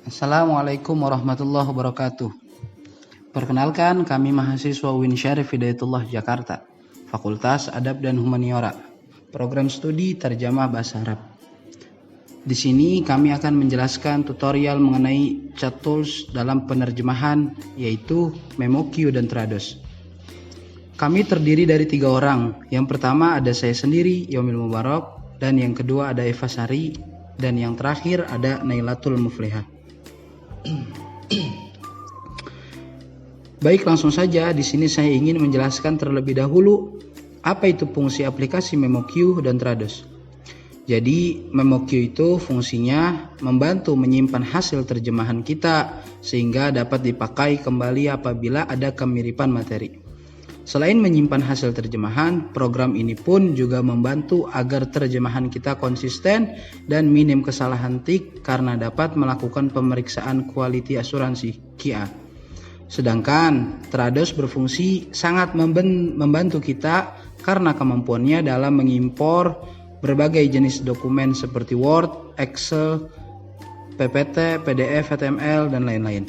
Assalamualaikum warahmatullahi wabarakatuh. Perkenalkan, kami mahasiswa UIN Syarif Hidayatullah Jakarta, Fakultas Adab dan Humaniora, Program Studi Terjemah Bahasa Arab. Di sini kami akan menjelaskan tutorial mengenai chat tools dalam penerjemahan, yaitu MemoQ dan Trados. Kami terdiri dari 3 orang. Yang pertama ada saya sendiri, Yomil Mubarak, dan yang kedua ada Eva Sari, dan yang terakhir ada Nailatul Muflihah. Baik, langsung saja. Di sini saya ingin menjelaskan terlebih dahulu apa itu fungsi aplikasi MemoQ dan Trados. Jadi MemoQ itu fungsinya membantu menyimpan hasil terjemahan kita sehingga dapat dipakai kembali apabila ada kemiripan materi. Selain menyimpan hasil terjemahan, program ini pun juga membantu agar terjemahan kita konsisten dan minim kesalahan tik karena dapat melakukan pemeriksaan quality asuransi QA. Sedangkan Trados berfungsi sangat membantu kita karena kemampuannya dalam mengimpor berbagai jenis dokumen seperti Word, Excel, PPT, PDF, HTML, dan lain-lain.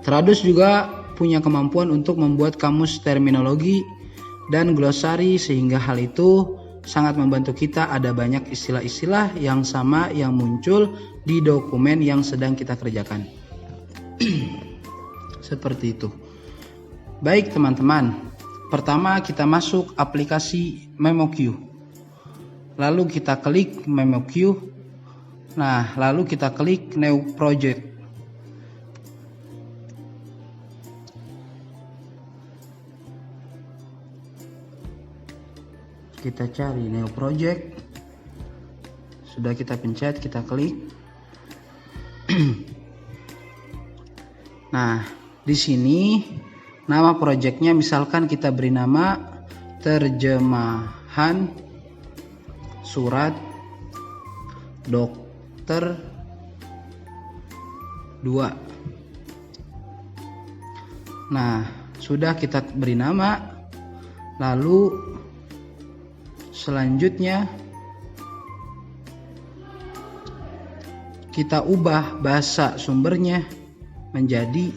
Trados juga punya kemampuan untuk membuat kamus terminologi dan glosari sehingga hal itu sangat membantu kita. Ada banyak istilah-istilah yang sama yang muncul di dokumen yang sedang kita kerjakan. Seperti itu. Baik teman-teman, pertama kita masuk aplikasi MemoQ. Lalu kita klik MemoQ. Nah, lalu kita klik New Project. Kita cari New Project. Sudah kita pencet, kita klik. Nah, di sini nama projectnya misalkan kita beri nama terjemahan surat dokter 2. Nah, sudah kita beri nama. Lalu selanjutnya kita ubah bahasa sumbernya menjadi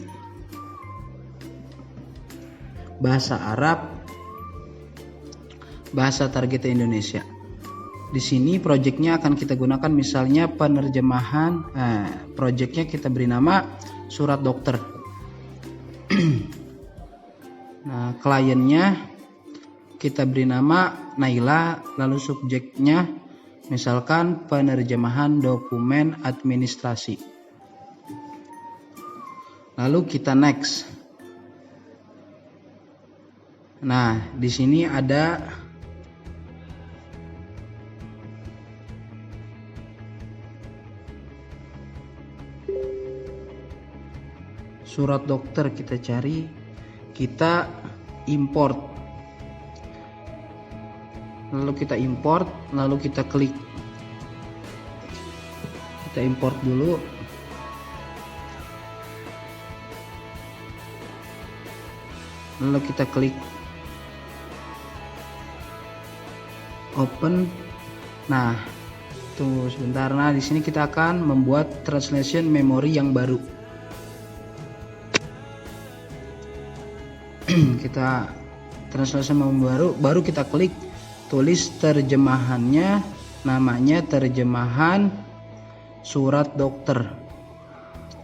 bahasa Arab, bahasa target Indonesia. Di sini projectnya akan kita gunakan misalnya penerjemahan. Projectnya kita beri nama surat dokter. Nah, kliennya kita beri nama Naila, lalu subjeknya misalkan penerjemahan dokumen administrasi. Lalu kita next. Nah, di sini ada surat dokter, kita cari, kita import. Lalu kita import, lalu kita klik. Kita import dulu. Lalu kita klik open. Nah, tunggu sebentar. Nah, di sini kita akan membuat translation memory yang baru. Kita translation memory baru kita klik. Tulis terjemahannya, namanya terjemahan surat dokter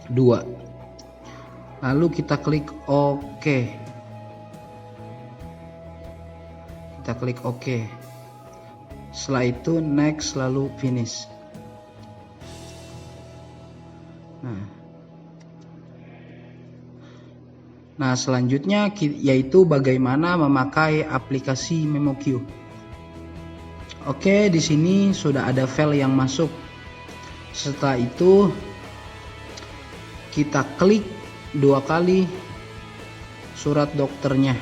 2. Lalu kita klik OK. Kita klik OK. Setelah itu next, lalu finish. Nah, selanjutnya yaitu bagaimana memakai aplikasi MemoQ. Oke, di sini sudah ada file yang masuk. Setelah itu kita klik 2 kali surat dokternya.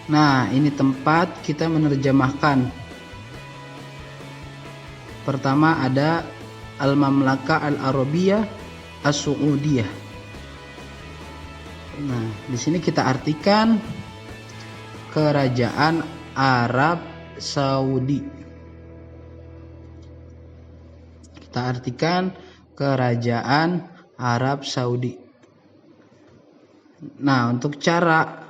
Nah, ini tempat kita menerjemahkan. Pertama ada Al-Mamlakah Al-Arabiyah As-Saudiyah. Nah, di sini kita artikan Kerajaan Arab Saudi. kita artikan Kerajaan Arab Saudi. Nah, untuk cara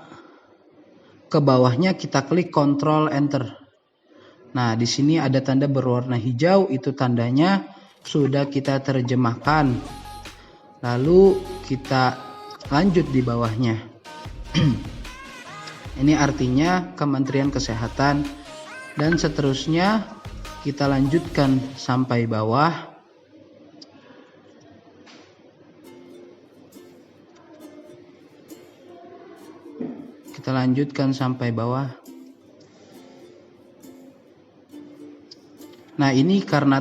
ke bawahnya kita klik Ctrl Enter. Nah, di sini ada tanda berwarna hijau, itu tandanya sudah kita terjemahkan. Lalu kita lanjut di bawahnya. Ini artinya Kementerian Kesehatan, dan seterusnya kita lanjutkan sampai bawah. Kita lanjutkan sampai bawah. Nah, ini karena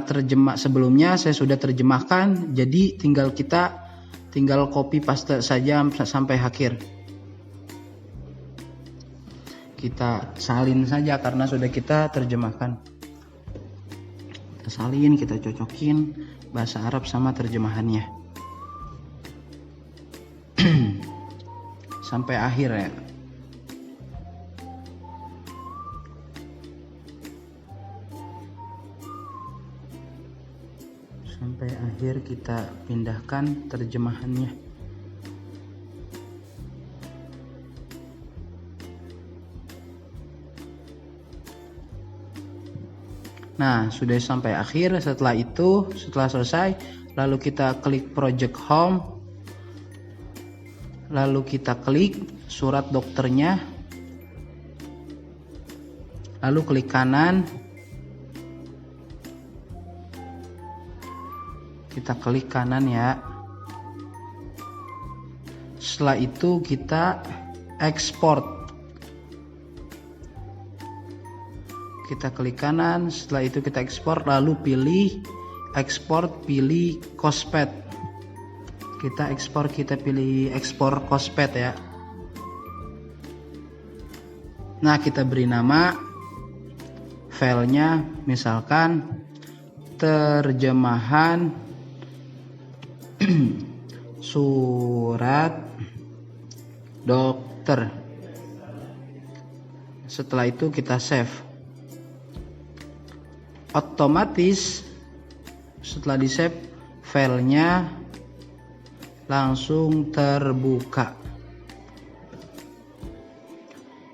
sebelumnya saya sudah terjemahkan, jadi tinggal copy paste saja sampai akhir. Kita salin saja karena sudah kita terjemahkan. Kita salin, kita cocokin bahasa Arab sama terjemahannya. Sampai akhir ya. Sampai akhir kita pindahkan terjemahannya. Nah, sudah sampai akhir. Setelah selesai, lalu kita klik Project Home. Lalu kita klik surat dokternya. Lalu klik kanan. Kita klik kanan ya. Setelah itu kita ekspor. Kita klik kanan, setelah itu kita ekspor, lalu pilih ekspor, pilih Cosped. Kita pilih ekspor Cosped ya. Nah, kita beri nama filenya misalkan terjemahan surat dokter. Setelah itu kita save. Otomatis setelah di save, filenya langsung terbuka.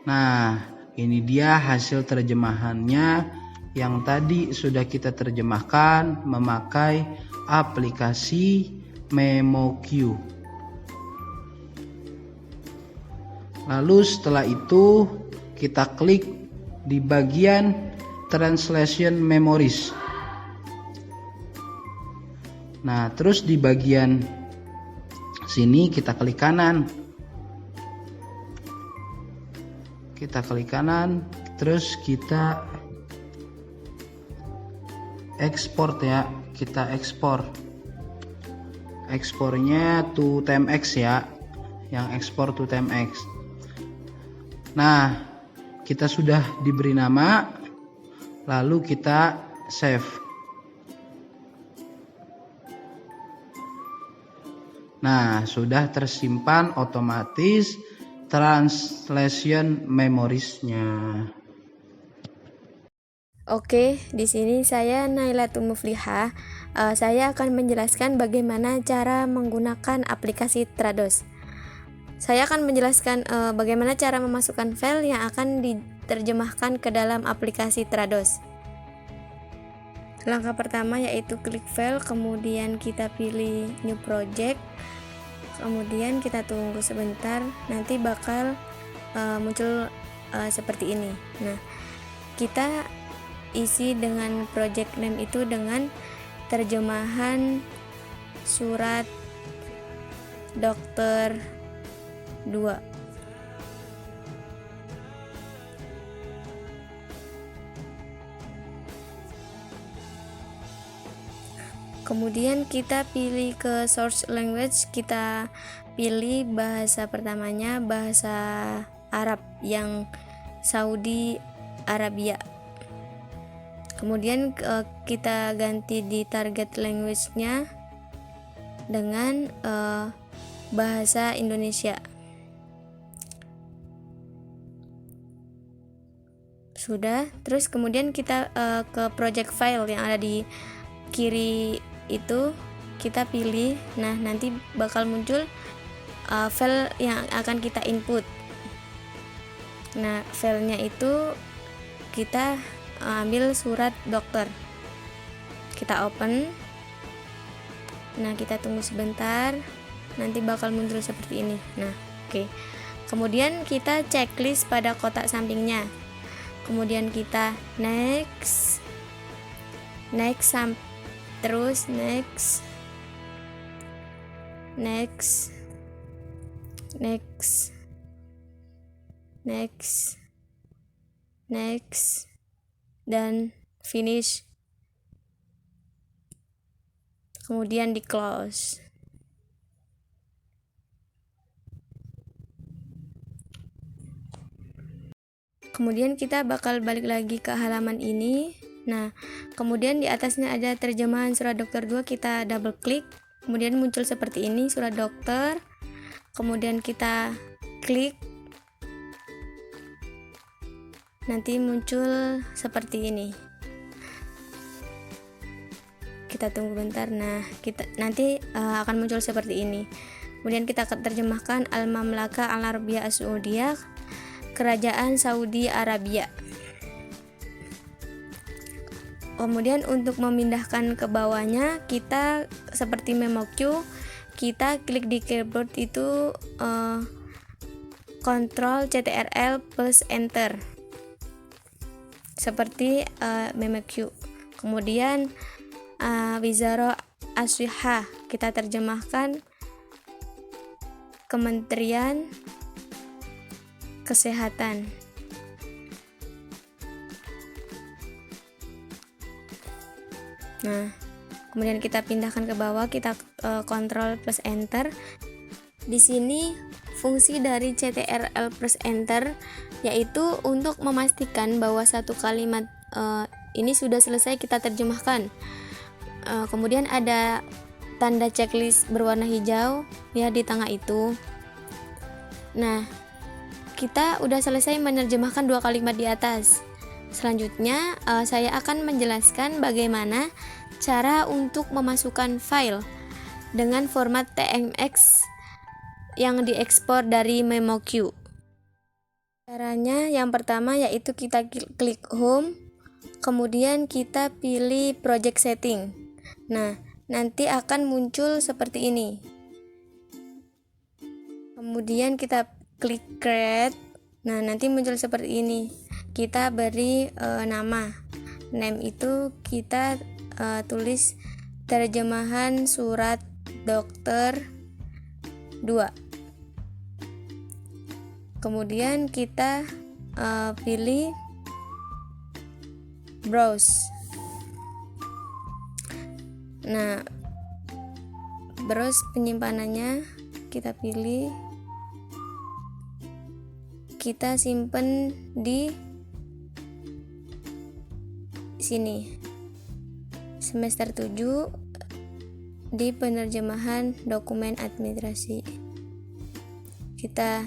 Nah, ini dia hasil terjemahannya yang tadi sudah kita terjemahkan memakai aplikasi MemoQ. Lalu setelah itu kita klik di bagian Translation Memories. Nah, terus di bagian sini kita klik kanan. Kita klik kanan, terus kita ekspor ya. Kita ekspor. Ekspornya to TMX ya. Yang ekspor to TMX. Nah, kita sudah diberi nama, lalu kita save. Nah, sudah tersimpan otomatis translation memoriesnya. Oke, di sini saya Nailatul Muflihah. Saya akan menjelaskan bagaimana cara menggunakan aplikasi Trados. Saya akan menjelaskan bagaimana cara memasukkan file yang akan diterjemahkan ke dalam aplikasi Trados. Langkah pertama yaitu klik file, kemudian kita pilih new project, kemudian kita tunggu sebentar, nanti bakal muncul seperti ini. Nah, kita isi dengan project name itu dengan terjemahan surat dokter 2. Kemudian kita pilih ke source language, kita pilih bahasa pertamanya bahasa Arab yang Saudi Arabia. Kemudian kita ganti di target language-nya dengan bahasa Indonesia. Sudah, terus kemudian kita ke project file yang ada di kiri itu kita pilih. Nah, nanti bakal muncul file yang akan kita input. Nah, filenya itu kita ambil surat dokter, kita open. Nah, kita tunggu sebentar, nanti bakal muncul seperti ini. Nah, oke. Kemudian kita checklist pada kotak sampingnya, kemudian kita next, terus next, dan finish, kemudian di close. Kemudian kita bakal balik lagi ke halaman ini. Nah, kemudian di atasnya ada terjemahan surat dokter 2, kita double klik, kemudian muncul seperti ini surat dokter. Kemudian kita klik, nanti muncul seperti ini. Kita tunggu bentar. Nah, nanti akan muncul seperti ini. Kemudian kita terjemahkan Al-Mamlakah Al-Arabiyah As-Saudiyah, Kerajaan Saudi Arabia. Kemudian untuk memindahkan ke bawahnya, kita seperti memo queue, kita klik di keyboard itu Ctrl Ctrl plus Enter seperti memo queue. Kemudian Wizara As-Sihah, kita terjemahkan Kementerian Kesehatan. Nah, kemudian kita pindahkan ke bawah, kita Ctrl plus Enter. Di sini fungsi dari Ctrl plus Enter yaitu untuk memastikan bahwa satu kalimat ini sudah selesai kita terjemahkan. Kemudian ada tanda checklist berwarna hijau ya di tengah itu. Nah, kita udah selesai menerjemahkan 2 kalimat di atas. Selanjutnya saya akan menjelaskan bagaimana cara untuk memasukkan file dengan format TMX yang diekspor dari memo queue. Caranya yang pertama yaitu kita klik home, kemudian kita pilih project setting. Nah, nanti akan muncul seperti ini. Kemudian kita klik create. Nah, nanti muncul seperti ini. Kita beri nama. Name itu kita tulis terjemahan surat dokter 2. Kemudian kita pilih browse. Nah, browse penyimpanannya kita pilih, kita simpen di sini, semester 7 di penerjemahan dokumen administrasi. Kita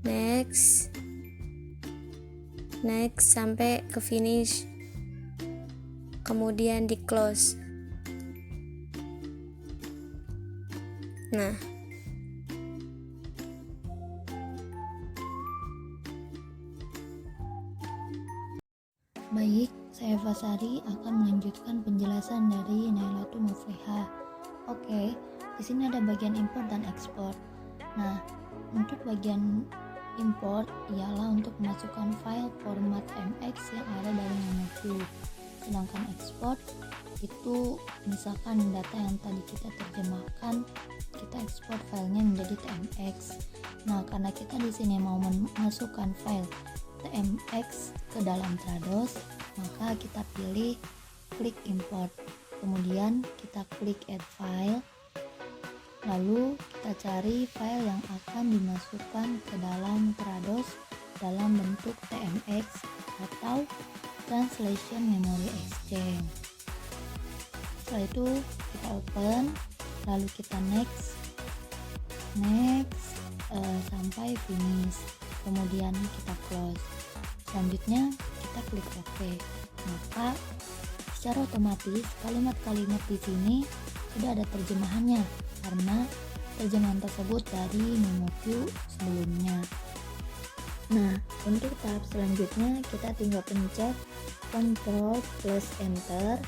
next sampai ke finish, kemudian di close. Nah, baik, saya Fasari akan melanjutkan penjelasan dari Nailatul Muflihah. Oke, di sini ada bagian import dan ekspor. Nah, untuk bagian import ialah untuk memasukkan file format MX yang ada dari memo queue. Sedangkan ekspor itu misalkan data yang tadi kita terjemahkan, kita ekspor filenya menjadi TMX. Nah, karena kita di sini mau memasukkan file TMX ke dalam Trados, maka kita pilih klik import, kemudian kita klik add file, lalu kita cari file yang akan dimasukkan ke dalam Trados dalam bentuk TMX atau Translation Memory Exchange. Setelah itu kita open, lalu kita next sampai finish, kemudian kita close. Selanjutnya kita klik OK. Maka secara otomatis kalimat-kalimat di sini sudah ada terjemahannya karena terjemahan tersebut dari MemoQ sebelumnya. Nah, untuk tahap selanjutnya kita tinggal pencet Ctrl plus Enter,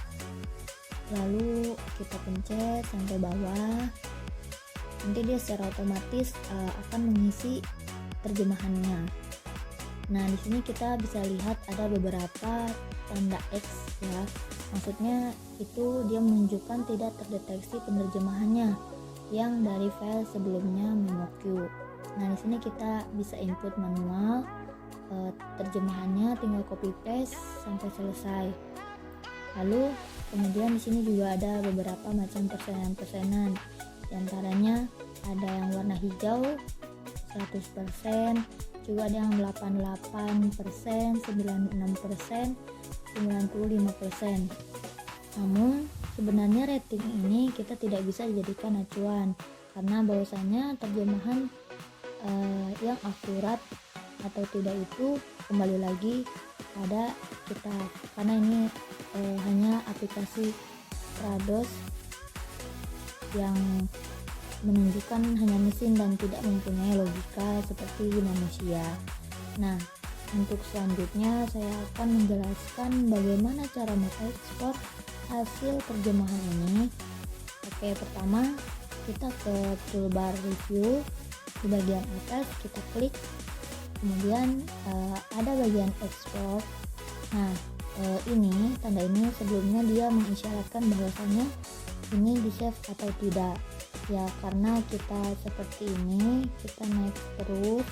lalu kita pencet sampai bawah. Nanti dia secara otomatis akan mengisi terjemahannya. Nah, di sini kita bisa lihat ada beberapa tanda X ya. Maksudnya itu dia menunjukkan tidak terdeteksi penerjemahannya yang dari file sebelumnya MemoQ. Nah, di sini kita bisa input manual terjemahannya, tinggal copy paste sampai selesai. Lalu kemudian di sini juga ada beberapa macam persenan-persenan. Di antaranya ada yang warna hijau 100%, juga ada yang 88%, 96%, 95%. Namun sebenarnya rating ini kita tidak bisa dijadikan acuan karena bahwasanya terjemahan yang akurat atau tidak itu kembali lagi pada kita, karena ini hanya aplikasi Trados yang menunjukkan hanya mesin dan tidak mempunyai logika seperti manusia. Nah, untuk selanjutnya saya akan menjelaskan bagaimana cara mengekspor hasil terjemahan ini. Oke, pertama kita ke toolbar review, di bagian atas kita klik, kemudian ada bagian ekspor. Nah, ini tanda ini sebelumnya dia mengisyaratkan bahwasannya ini di save atau tidak ya, karena kita seperti ini, kita naik terus,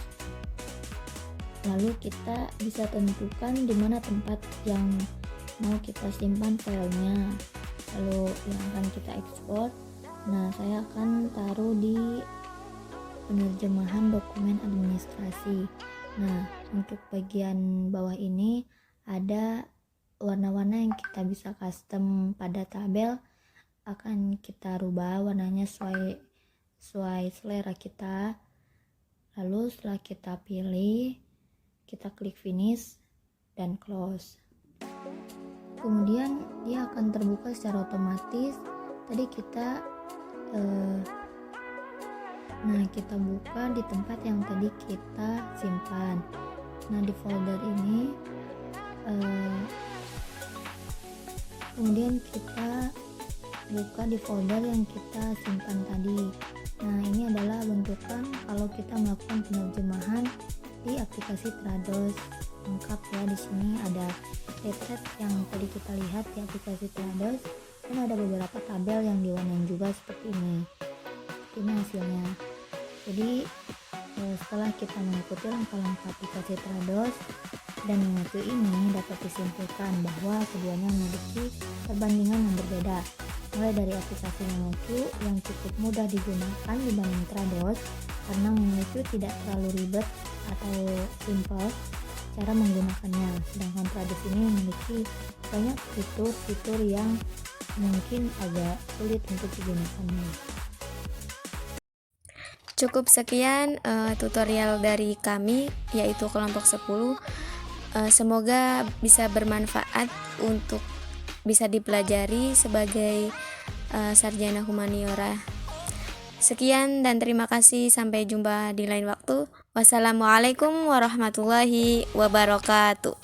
lalu kita bisa tentukan di mana tempat yang mau kita simpan filenya, lalu yang akan kita ekspor. Nah, saya akan taruh di penerjemahan dokumen administrasi. Nah, untuk bagian bawah ini ada warna-warna yang kita bisa custom pada tabel, akan kita rubah warnanya sesuai selera kita. Lalu setelah kita pilih, kita klik finish dan close. Kemudian dia akan terbuka secara otomatis. Tadi kita kita buka di tempat yang tadi kita simpan. Nah, di folder ini kemudian kita buka di folder yang kita simpan tadi. Nah, ini adalah bentukan kalau kita melakukan penerjemahan di aplikasi Trados. Lengkap ya, di sini ada tab yang tadi kita lihat di aplikasi Trados, dan ada beberapa tabel yang diwarnain juga seperti ini. Ini hasilnya. Jadi setelah kita mengikuti langkah-langkah aplikasi Trados dan MemoQ ini, dapat disimpulkan bahwa keduanya memiliki perbandingan yang berbeda. Mulai dari aplikasi MemoQ yang cukup mudah digunakan dibanding Trados, karena MemoQ tidak terlalu ribet atau simple cara menggunakannya, sedangkan Trados ini memiliki banyak fitur-fitur yang mungkin agak sulit untuk digunakannya. Cukup sekian tutorial dari kami, yaitu kelompok 10. Semoga bisa bermanfaat untuk bisa dipelajari sebagai sarjana humaniora. Sekian dan terima kasih, sampai jumpa di lain waktu. Wassalamualaikum warahmatullahi wabarakatuh.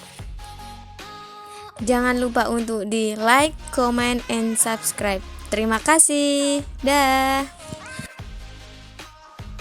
Jangan lupa untuk di like, comment, and subscribe. Terima kasih. Dah.